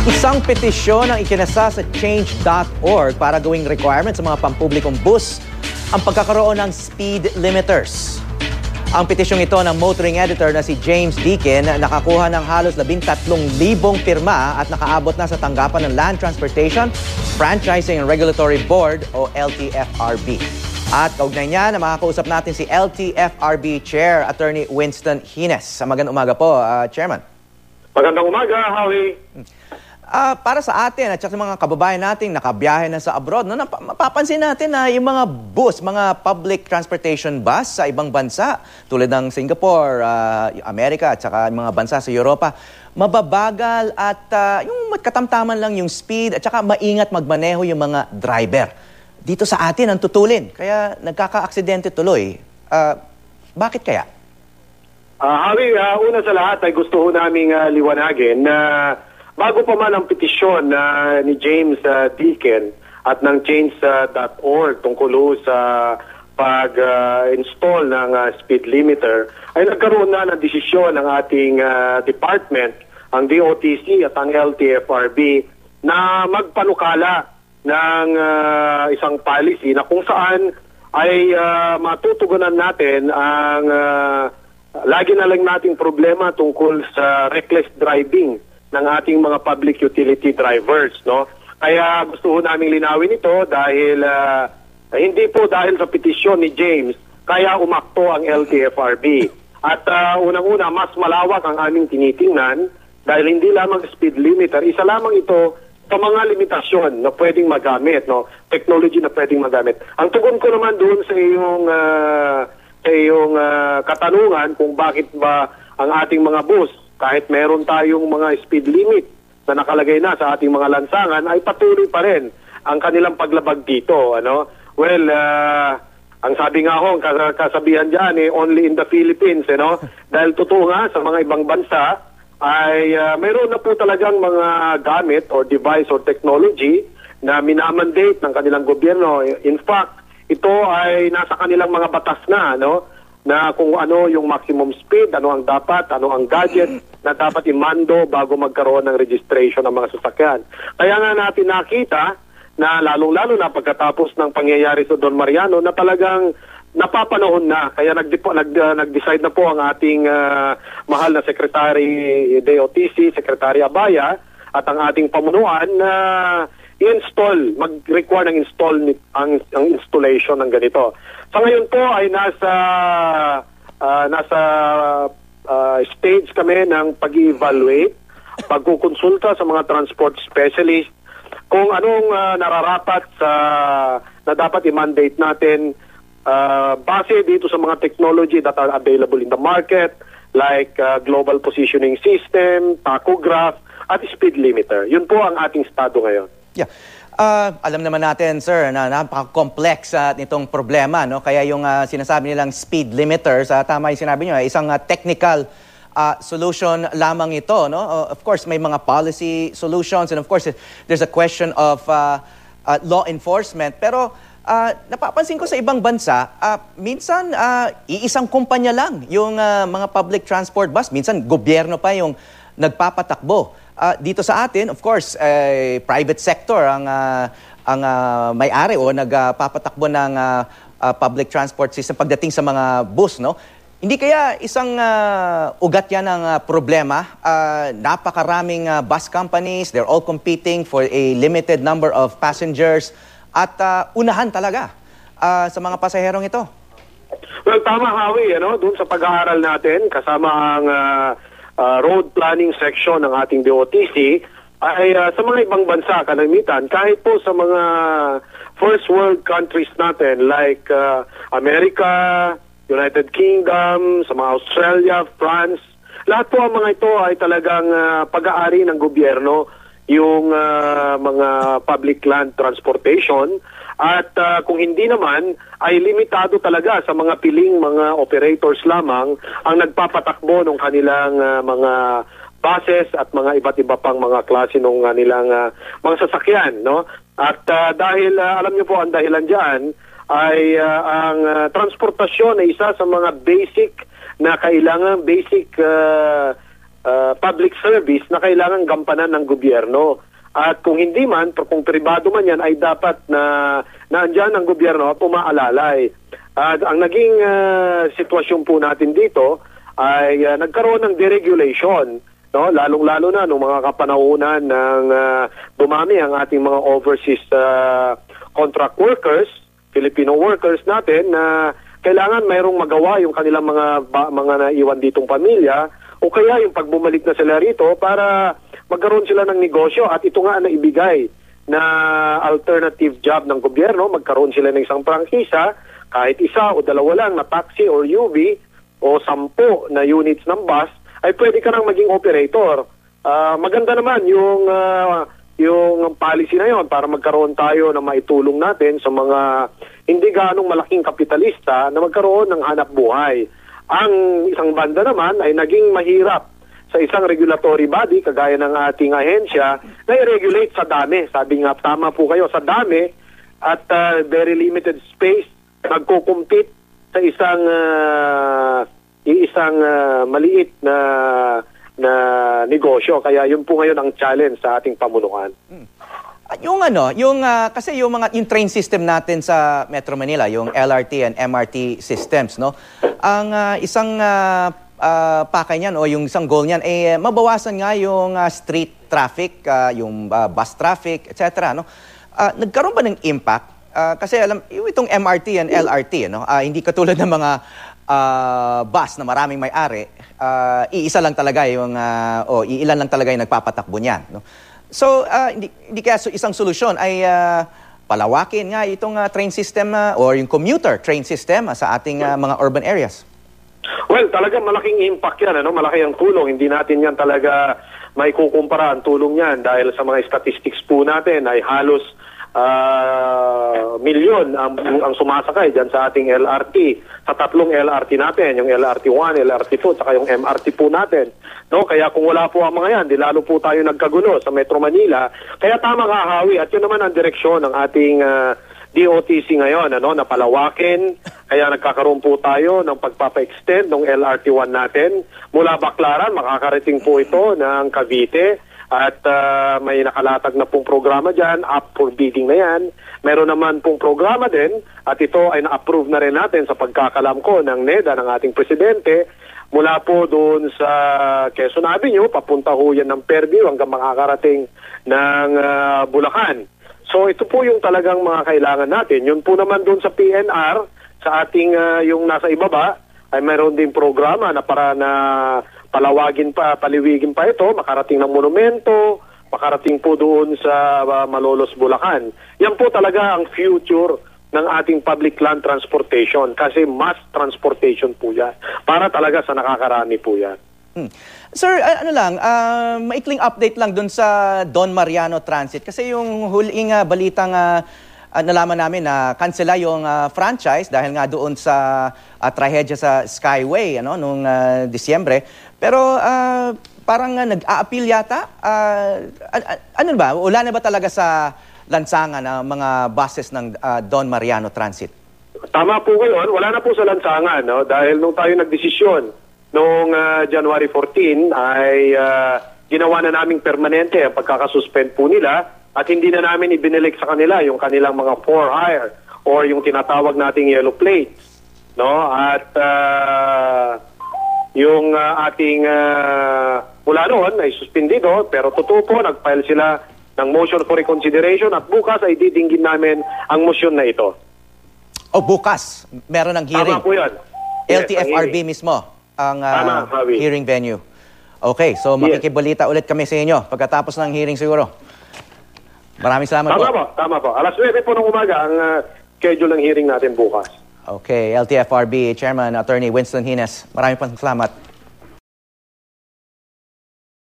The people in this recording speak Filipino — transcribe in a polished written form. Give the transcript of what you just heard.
Isang petisyon ang ikinasa sa change.org para gawing requirement sa mga pampublikong bus ang pagkakaroon ng speed limiters. Ang petisyong ito ng motoring editor na si James Deakin nakakuha ng halos 13,000 pirma at nakaabot na sa tanggapan ng Land Transportation, Franchising and Regulatory Board o LTFRB. At kaugnay niya na makakausap natin si LTFRB Chair Attorney Winston Hines. Magandang umaga po, Chairman. Magandang umaga, Howie. Para sa atin at sa mga kababayan nating nakabiyahe na sa abroad, no, mapapansin natin na yung mga bus, mga public transportation bus sa ibang bansa, tulad ng Singapore, Amerika at saka mga bansa sa Europa, mababagal at yung katamtaman lang yung speed at saka maingat magmaneho yung mga driver. Dito sa atin ang tutulin, kaya nagkaka-aksidente tuloy. Bakit kaya? Howie, una sa lahat ay gusto ho naming liwanagin na bago pa man ang petisyon ni James Deakin at ng change.org tungkol sa pag-install ng speed limiter, ay nagkaroon na ng desisyon ng ating department, ang DOTC at ang LTFRB, na magpanukala ng isang policy na kung saan ay matutugunan natin ang lagi na lang nating problema tungkol sa reckless driving ng ating mga public utility drivers, no? Kaya gusto ko naming linawin ito dahil hindi po dahil sa petisyon ni James kaya umakto ang LTFRB. At unang-una, mas malawak ang aming tinitingnan dahil hindi lamang speed limiter, isa lamang ito sa mga limitasyon na pwedeng magamit, no? Technology na pwedeng magamit. Ang tugon ko naman doon sa iyong katanungan kung bakit ba ang ating mga bus, kahit meron tayong mga speed limit na nakalagay na sa ating mga lansangan, ay patuloy pa rin ang kanilang paglabag dito. Ano? Well, ang sabi nga ho, kasabihan dyan, only in the Philippines. Dahil totoo nga, sa mga ibang bansa, ay meron na po talagang mga gamit or device or technology na minamandate ng kanilang gobyerno. In fact, ito ay nasa kanilang mga batas na, na kung ano yung maximum speed, ano ang dapat, ano ang gadget na dapat imando bago magkaroon ng registration ng mga sasakyan. Kaya nga natin nakita na lalong-lalo na pagkatapos ng pangyayari sa Don Mariano na talagang napapanahon na. Kaya nag-decide na po ang ating mahal na Secretary DOTC, Secretary Abaya, at ang ating pamunuan na i-install, mag-require ng ang installation ng ganito. Sa ngayon po ay nasa stage kami ng pag-evaluate, pagkukonsulta sa mga transport specialist kung anong nararapat na dapat i-mandate natin base dito sa mga technology that are available in the market like global positioning system, tachograph at speed limiter. Yun po ang ating estado ngayon. Yeah. Alam naman natin, sir, na napaka-complex nitong problema, no? Kaya yung sinasabi nilang speed limiters, tama yung sinabi niyo, isang technical solution lamang ito, no? Of course, may mga policy solutions and of course, there's a question of law enforcement. Pero napapansin ko sa ibang bansa, minsan iisang kumpanya lang yung mga public transport bus. Minsan, gobyerno pa yung nagpapatakbo. Dito sa atin, of course, private sector ang may-ari o nagpapatakbo ng public transport system pagdating sa mga bus, no? Hindi kaya isang ugat yan ng problema? Napakaraming bus companies, they're all competing for a limited number of passengers at unahan talaga sa mga pasaherong ito. Well, tama, Howie, doon sa pag-aaral natin, kasama ang road planning section ng ating DOTC, ay sa mga ibang bansa, kalamitan, kahit po sa mga first world countries natin like America, United Kingdom, sa mga Australia, France, lahat po ang mga ito ay talagang pag-aari ng gobyerno yung mga public land transportation. At kung hindi naman, ay limitado talaga sa mga piling mga operators lamang ang nagpapatakbo ng kanilang mga buses at mga iba't iba pang mga klase ng kanilang mga sasakyan, no? At dahil, alam niyo po, ang dahilan dyan ay ang transportasyon ay isa sa mga basic na kailangan, basic public service na kailangan gampanan ng gobyerno. At kung hindi man, kung pribado man yan, ay dapat na naandyan ang gobyerno at umaalalay. At ang naging sitwasyon po natin dito ay nagkaroon ng deregulation, no? Lalong-lalo na nung mga kapanahunan ng dumami ang ating mga overseas contract workers, Filipino workers natin na kailangan mayroong magawa yung kanilang mga naiwan ditong pamilya o kaya yung pagbumalik na sila rito para magkaroon sila ng negosyo at ito nga na ibigay na alternative job ng gobyerno, magkaroon sila ng isang prangkisa, kahit isa o dalawa lang na taxi or UV o 10 na units ng bus, ay pwede ka nang maging operator. Maganda naman yung policy na yon para magkaroon tayo na maitulong natin sa mga hindi ganong malaking kapitalista na magkaroon ng hanap buhay. Ang isang banda naman ay naging mahirap sa isang regulatory body kagaya ng ating ahensya na i-regulate sa dami. Sabi nga, tama po kayo, sa dami at very limited space, nagko-compete sa isang maliit na negosyo. Kaya yun po ngayon ang challenge sa ating pamunuan. Kasi yung train system natin sa Metro Manila, yung LRT and MRT systems, no? Ang isang pakay niyan o yung isang goal niyan ay mabawasan nga yung street traffic, yung bus traffic, etc., no? Nagkaroon ba ng impact? Kasi alam, itong MRT and LRT, no? Hindi katulad ng mga bus na maraming may-ari, iisa lang talaga yung iilan lang talaga yung nagpapatakbo niyan, no? So, hindi kaya isang solusyon ay palawakin nga itong train system or yung commuter train system sa ating mga urban areas. Well, talaga malaking impact yan, ano? Malaki ang tulong. Hindi natin yan talaga may kukumpara ang tulong yan dahil sa mga statistics po natin ay halos milyon ang sumasakay dyan sa ating LRT. Sa tatlong LRT natin, yung LRT1, LRT2, saka yung MRT po natin. No? Kaya kung wala po ang mga yan, di lalo po tayo nagkagulo sa Metro Manila. Kaya tama ka, Hawi. At yun naman ang direksyon ng ating DOTC ngayon, ano, na palawakin. Kaya nagkakaroon po tayo ng pagpapa-extend ng LRT1 natin. Mula Baclaran, makakarating po ito ng Cavite. At may nakalatag na pong programa dyan, up for bidding na yan. Meron naman pong programa din, at ito ay na-approve na rin natin sa pagkakalam ko ng NEDA, ng ating presidente, mula po doon sa Quezon Avenue, papunta ho yan ng Fairview hanggang makakarating ng Bulacan. So ito po yung talagang mga kailangan natin. Yun po naman doon sa PNR, sa ating yung nasa ibaba, ay mayroon din programa na para na paliwigin pa ito, makarating ng monumento, makarating po doon sa Malolos, Bulacan. Yan po talaga ang future ng ating public land transportation kasi mass transportation po yan. Para talaga sa nakakarami po yan. Sir, maikling update lang doon sa Don Mariano Transit kasi yung huling balitang nalaman namin na kansela yung franchise dahil nga doon sa trahedya sa Skyway noong Disyembre. Pero parang nag-a-appeal yata. Wala na ba talaga sa lansangan ng mga buses ng Don Mariano Transit? Tama po kayo. Wala na po sa lansangan. No? Dahil nung tayo nagdesisyon noong January 14 ay ginawa na naming permanente ang pagkakasuspend po nila at hindi na namin ibinilik sa kanila yung kanilang mga for hire or yung tinatawag nating yellow plates. No? At yung ating mula noon ay suspendido pero totoo po nag-file sila ng motion for reconsideration at bukas ay didinggin namin ang motion na ito. Bukas meron ng hearing. Tama po yan. LTFRB mismo ang hearing venue. Okay, so makikibalita ulit kami sa inyo pagkatapos ng hearing siguro. Maraming salamat po. Tama po. Alas 9 po ng umaga ang schedule ng hearing natin bukas. Okay, LTFRB Chairman Attorney Winston Hines. Maraming salamat.